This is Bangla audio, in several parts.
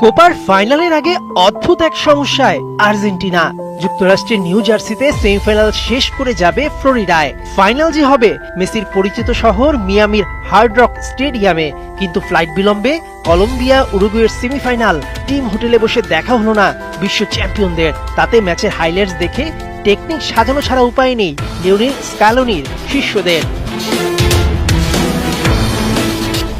কোপার ফাইনালের আগে অদ্ভুত এক সমস্যায় আর্জেন্টিনা। যুক্তরাষ্ট্রের নিউ জার্সিতে সেমিফাইনাল শেষ করে যাবে ফ্লোরিডায়। ফাইনাল যে হবে মেসির পরিচিত শহর মিয়ামির হার্ড রক স্টেডিয়ামে, কিন্তু ফ্লাইট বিলম্বে কলম্বিয়া উরুগুয়ের সেমিফাইনাল টিম হোটেলে বসে দেখা হলো না বিশ্ব চ্যাম্পিয়নদের। তাতে ম্যাচের হাইলাইটস দেখে টেকনিক সাজানো ছাড়া উপায় নেই লিওনেল স্ক্যালোনির শিষ্যদের।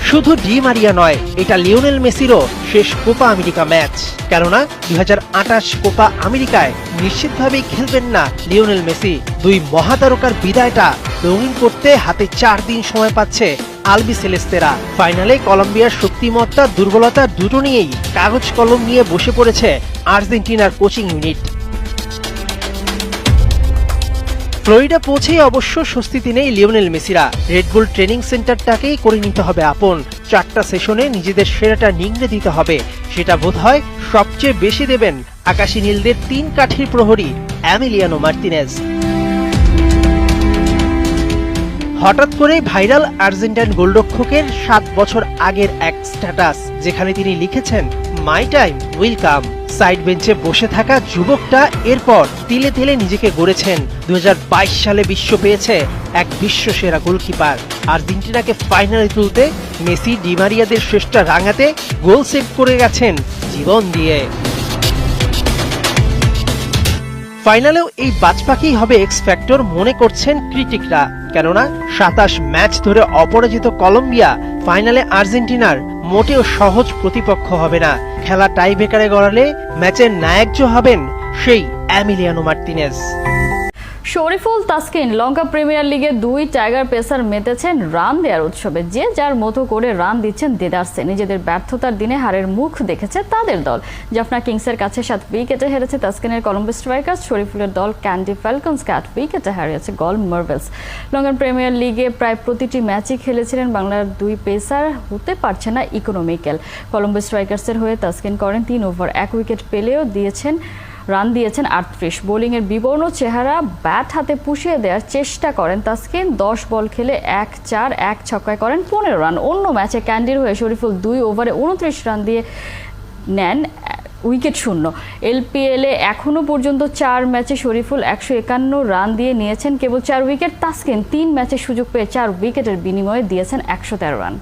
শুধু ডি মারিয়া নয়, এটা লিওনেল মেসিরও শেষ কোপা আমেরিকা ম্যাচ। কেননা 2028 কোপা আমেরিকায় নিশ্চিতভাবেই খেলবেন না লিওনেল মেসি। দুই মহাতারকার বিদায়টা রঙিন করতে হাতে 4 দিন সময় পাচ্ছে আলবি সেলেস্তেরা। ফাইনালে কলম্বিয়ার শক্তিমত্তা দুর্বলতা দুটো নিয়েই কাগজ কলম নিয়ে বসে পড়েছে আর্জেন্টিনার কোচিং ইউনিট। ফ্লোরিডা পৌঁছেই অবশ্য স্বস্তিতে নেই লিওনেল মেসিরা। রেডবুল ট্রেনিং সেন্টারটাকেই করে নিতে হবে আপন। 4টা সেশনে নিজেদের সেরাটা নিংড়ে দিতে হবে। সেটা বোধহয় সবচেয়ে বেশি দেবেন আকাশী নীলদের 3 কাঠির প্রহরী এমিলিয়ানো মার্তিনেজ। হঠাৎ করে ভাইরাল আর্জেন্টাইন গোলরক্ষকের 7 বছর আগের এক স্ট্যাটাস, যেখানে তিনি লিখেছেন my time will come. Side বেঞ্চে বসে থাকা যুবকটা এরপর তিলে তিলে নিজেকে গড়েছেন। 2022 সালে বিশ্ব পেয়েছে এক বিশ্ব সেরা গোলকিপার। আর্জেন্টিনাকে ফাইনালে তুলতে মেসি ডি মারিয়াদের শেষটা রাঙাতে গোল সেভ করে গেছেন জীবন দিয়ে। ফাইনালেও এই বাজপাখি হবে এক্স ফ্যাক্টর মনে করছেন ক্রিটিকরা। কেননা 27 ম্যাচ ধরে অপরাজিত কলম্বিয়া ফাইনালে আর্জেন্টিনার মোটেও সহজ প্রতিপক্ষ হবে না। খেলা টাই ব্রেকারে গড়ালে ম্যাচের নায়ক হবেন সেই এমিলিয়ানো মার্তিনেজ। শরীফুল তাসকিন লঙ্কা প্রিমিয়ার লিগে 2 টাইগার পেসার মেতেছেন রান দেওয়ার উৎসবে। যে যার মতো করে রান দিচ্ছেন দেদারসে। নিজেদের ব্যর্থতার দিনে হারের মুখ দেখেছে তাদের দল। জাফনা কিংসের কাছে 7 উইকেটে হেরেছে তাসকিনের কলম্বো স্ট্রাইকার্স। শরীফুলের দল ক্যান্ডি ফ্যালকনসকে 8 উইকেটে হারিয়েছে গল মার্ভেলস। লঙ্কান প্রিমিয়ার লিগে প্রায় প্রতিটি ম্যাচই খেলেছিলেন বাংলার 2 পেসার, হতে পারছে না ইকোনমিক্যাল। কলম্বো স্ট্রাইকার্সের হয়ে তাসকিন করেন 3 ওভার, 1 উইকেট পেলেও রান দিয়েছেন 38। বোলিংয়ের বিবর্ণ চেহারা ব্যাট হাতে পুষিয়ে দেওয়ার চেষ্টা করেন তাসকিন। 10 বল খেলে 1-4, 1 ছক্কায় করেন 15 রান। অন্য ম্যাচে ক্যান্ডির হয়ে শরীফুল 2 ওভারে 29 রান দিয়ে নেন উইকেট শূন্য। এলপিএলে এখনো পর্যন্ত 4 ম্যাচে শরীফুল 151 রান দিয়ে নিয়েছেন কেবল 4 উইকেট। তাসকিন 3 ম্যাচে সুযোগ পেয়ে 4 উইকেটের বিনিময়ে দিয়েছেন 113 রান।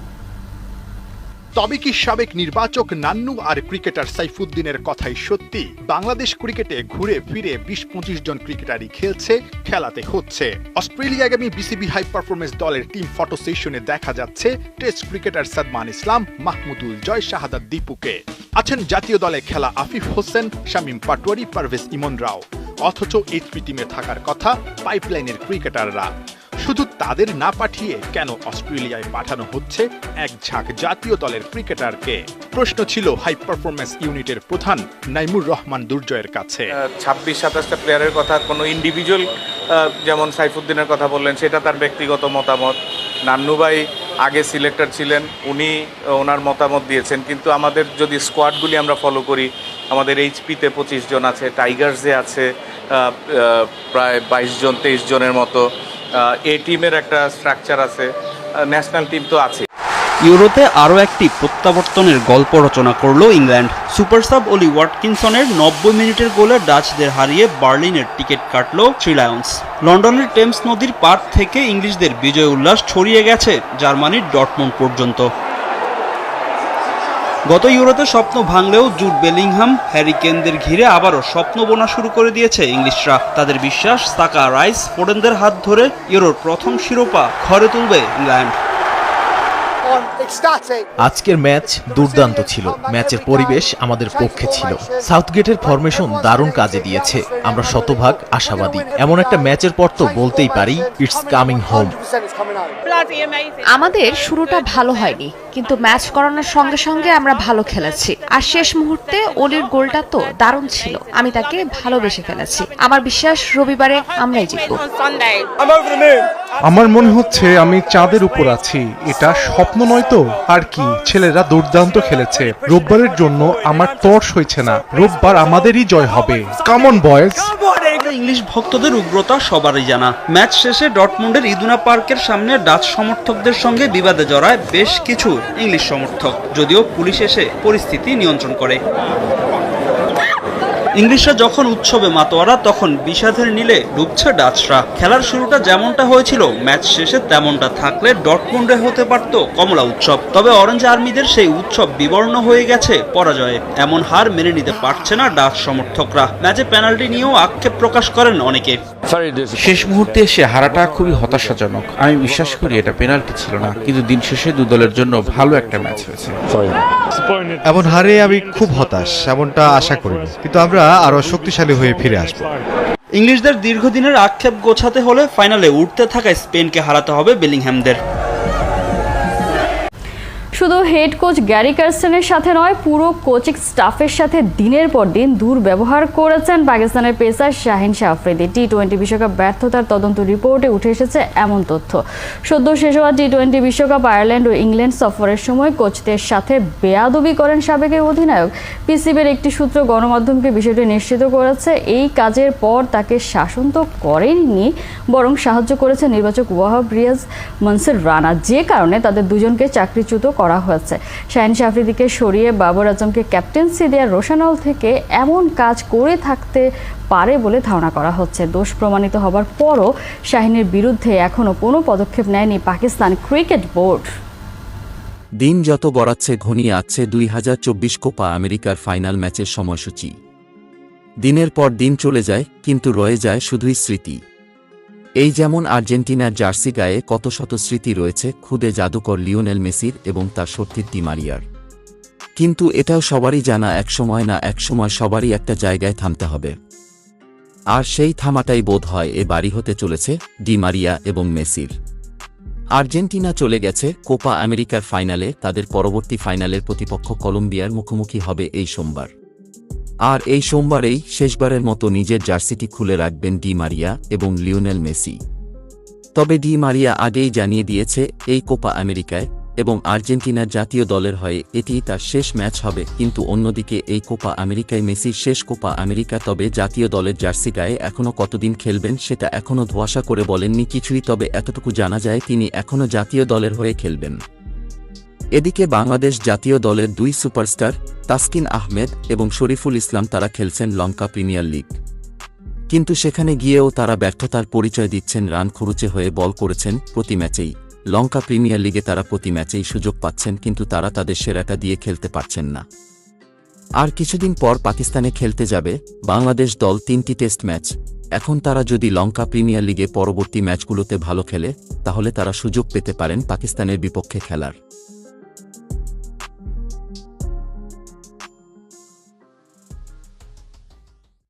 তবে কি সাবেক নির্বাচক নান্নু আর ক্রিকেটার সাইফুদ্দিনের কথাই সত্যি? বাংলাদেশ ক্রিকেটে ঘুরে ফিরে 20-25 জন ক্রিকেটারই খেলছে, খেলাতে হচ্ছে। অস্ট্রেলিয়াগামী বিসিবি হাই পারফরমেন্স দলের টিম ফটো সেশনে দেখা যাচ্ছে টেস্ট ক্রিকেটার সাদমান ইসলাম, মাহমুদুল জয়, শাহাদাত দীপুকে। আছেন জাতীয় দলে খেলা আফিফ হোসেন, শামীম পাটোয়ারি, পারভেজ ইমনরাও। অথচ এইচপি টিমে থাকার কথা পাইপলাইনের ক্রিকেটাররা। শুধু তাদের না পাঠিয়ে কেন অস্ট্রেলিয়ায় পাঠানো হচ্ছে এক ঝাঁক জাতীয় দলের ক্রিকেটারকে? প্রশ্ন ছিল হাই পারফরমেন্স ইউনিটের প্রধান নাইমুর রহমান দুর্জয়ের কাছে। 26-27টা প্লেয়ারের কথা, কোনো ইন্ডিভিজুয়াল যেমন সাইফুদ্দিনের কথা বললেন সেটা তার ব্যক্তিগত মতামত। নান্নু ভাই আগে সিলেক্টর ছিলেন, উনি ওনার মতামত দিয়েছেন। কিন্তু আমাদের যদি স্কোয়াডগুলি আমরা ফলো করি, আমাদের এইচপিতে 25 জন আছে, টাইগার্সে আছে প্রায় 22 জন 23 জনের মতো। এ টিমের একটা স্ট্রাকচার আছে, ন্যাশনাল টিম তো আছে। ইউরোতে আরও একটি প্রত্যাবর্তনের গল্প রচনা করল ইংল্যান্ড। সুপার সাব অলি ওয়াটকিনসনের 90 মিনিটের গোলে ডাচদের হারিয়ে বার্লিনের টিকিট কাটল 3 লায়ন্স। লন্ডনের টেমস নদীর পার থেকে ইংলিশদের বিজয় উল্লাস ছড়িয়ে গেছে জার্মানির ডর্টমুন্ড পর্যন্ত। গত ইউরোতে স্বপ্ন ভাঙলেও জুড বেলিংহাম, হ্যারি কেনদের ঘিরে আবারও স্বপ্ন বোনা শুরু করে দিয়েছে ইংলিশরা। তাদের বিশ্বাস সাকা, রাইস, ফোডেনদের হাত ধরে ইউরোর প্রথম শিরোপা ঘরে তুলবে ইংল্যান্ড। আজকের ম্যাচ দুর্দান্ত ছিল। ম্যাচের পরিবেশ আমাদের পক্ষে ছিল। সাউথগেটের ফরমেশন দারুণ কাজে দিয়েছে। আমরা শতভাগ আশাবাদী। এমন একটা ম্যাচের পর তো বলতেই পারি ইটস কামিং হোম। আমাদের শুরুটা ভালো হয়নি, কিন্তু ম্যাচ করানোর সঙ্গে সঙ্গে আমরা ভালো খেলেছি। আর শেষ মুহূর্তে ওলির গোলটা তো দারুণ ছিল। আমি তাকে ভালোবেসে ফেলেছি। আমার বিশ্বাস রবিবারে আমরাই জিতব। আমার মনে হচ্ছে আমি চাঁদের উপর আছি। এটা স্বপ্ন নয় তো আর কি। ছেলেরা দুর্দান্ত খেলেছে। রোববারের জন্য আমার তর সইছে না। রোববার আমাদেরই জয় হবে। Come on boys. ইংলিশ ভক্তদের উগ্রতা সবারই জানা। ম্যাচ শেষে ডর্টমুন্ডের ইদুনা পার্কের সামনে ডাচ সমর্থকদের সঙ্গে বিবাদে জড়ায় বেশ কিছু ইংলিশ সমর্থক, যদিও পুলিশ এসে পরিস্থিতি নিয়ন্ত্রণ করে। ইংলিশরা যখন উৎসবে মাতোয়ারা তখন বিষাদের নীলে ডুবছে ডাচরা। খেলার শুরুটা যেমনটা হয়েছিল ম্যাচ শেষে তেমনটা থাকলে ডর্টমুন্ডে হতে পারত কমলা উৎসব। তবে অরেঞ্জ আর্মিদের সেই উৎসব বিবর্ণ হয়ে গেছে পরাজয়ে। এমন হার মেনে নিতে পারছে না ডাচ সমর্থকরা। ম্যাচে পেনাল্টি নিয়েও আক্ষেপ প্রকাশ করেন অনেকে। শেষ মুহূর্তে এসে হারাটা খুবই হতাশাজনক। আমি বিশ্বাস করি এটা পেনাল্টি ছিল না, কিন্তু দিন শেষে দু দলের জন্য ভালো একটা ম্যাচ হয়েছে। এমন হারে আমি খুব হতাশ, এমনটা আশা করিনি, কিন্তু আমরা আরো শক্তিশালী হয়ে ফিরে আসবো। ইংলিশদের দীর্ঘদিনের আক্ষেপ গোছাতে হলে ফাইনালে উঠতে থাকা স্পেনকে হারাতে হবে বেলিংহ্যামদের। শুধু হেড কোচ গ্যারি কার্সনের সাথে নয়, পুরো কোচিং স্টাফের সাথে দিনের পর দিন দুর্ব্যবহার করেছেন পাকিস্তানের পেসার শাহিন শাহ আফ্রিদি। টি-20 বিশ্বকাপ ব্যর্থতার তদন্ত রিপোর্টে উঠে এসেছে এমন তথ্য। সদ্য শেষ হওয়া টি-20 বিশ্বকাপ আয়ারল্যান্ড ও ইংল্যান্ড সফরের সময় কোচদের সাথে বেয়াদবি করেন সাবেক অধিনায়ক। পিসিবির একটি সূত্র গণমাধ্যমকে বিষয়টি নিশ্চিত করেছে। এই কাজের পর তাকে শাসন তো করেননি, বরং সাহায্য করেছে নির্বাচক ওয়াহাব রিয়াজ মনসুর রানা, যে কারণে তাদের দুজনকে চাকরিচ্যুত করা হয়েছে। শাহিন শাহ আফ্রিদিকে সরিয়ে বাবর আজমকে ক্যাপ্টেন্সি দেওয়ার রোশানল থেকে এমন কাজ করে থাকতে পারে বলে ধারণা করা হচ্ছে। দোষ প্রমাণিত হবার পরও শাহিনের বিরুদ্ধে এখনো কোনো পদক্ষেপ নেয়নি পাকিস্তান ক্রিকেট বোর্ড। দিন যত গড়াচ্ছে ঘনিয়ে আসছে 2024 কোপা আমেরিকার ফাইনাল ম্যাচের সময়সূচি। দিনের পর দিন চলে যায়, কিন্তু রয়ে যায় শুধুই স্মৃতি। এই যেমন আর্জেন্টিনার জার্সি গায়ে কত শত স্মৃতি রয়েছে খুদে জাদুকর লিওনেল মেসির এবং তার সতীর্থ ডি মারিয়ার। কিন্তু এটাও সবারই জানা, একসময় না একসময় সবারই একটা জায়গায় থামতে হবে। আর সেই থামাটাই বোধ হয় এ বাড়ি হতে চলেছে ডি মারিয়া এবং মেসির। আর্জেন্টিনা চলে গেছে কোপা আমেরিকার ফাইনালে। তাদের পরবর্তী ফাইনালের প্রতিপক্ষ কলম্বিয়ার মুখোমুখি হবে এই সোমবার। আর এই সোমবারেই শেষবারের মতো নিজের জার্সিটি খুলে রাখবেন ডি মারিয়া এবং লিওনেল মেসি। তবে ডি মারিয়া আগেই জানিয়ে দিয়েছে এই কোপা আমেরিকায় এবং আর্জেন্টিনার জাতীয় দলের হয়ে এটিই তার শেষ ম্যাচ হবে। কিন্তু অন্যদিকে এই কোপা আমেরিকায় মেসির শেষ কোপা আমেরিকা। তবে জাতীয় দলের জার্সি গায়ে এখনও কতদিন খেলবেন সেটা এখনও ধোঁয়াশা করে বলেননি কিছুই। তবে এতটুকু জানা যায় তিনি এখনও জাতীয় দলের হয়ে খেলবেন। এদিকে বাংলাদেশ জাতীয় দলের দুই সুপারস্টার তাসকিন আহমেদ এবং শরীফুল ইসলাম তারা খেলছেন লঙ্কা প্রিমিয়ার লিগ, কিন্তু সেখানে গিয়েও তারা ব্যর্থতার পরিচয় দিচ্ছেন। রান খরুচে হয়ে বল করেছেন প্রতি ম্যাচেই। লঙ্কা প্রিমিয়ার লিগে তারা প্রতি ম্যাচেই সুযোগ পাচ্ছেন, কিন্তু তারা তাদের সেরাটা দিয়ে খেলতে পারছেন না। আর কিছুদিন পর পাকিস্তানে খেলতে যাবে বাংলাদেশ দল 3টি টেস্ট ম্যাচ। এখন তারা যদি লঙ্কা প্রিমিয়ার লিগে পরবর্তী ম্যাচগুলোতে ভালো খেলে, তাহলে তারা সুযোগ পেতে পারেন পাকিস্তানের বিপক্ষে খেলার।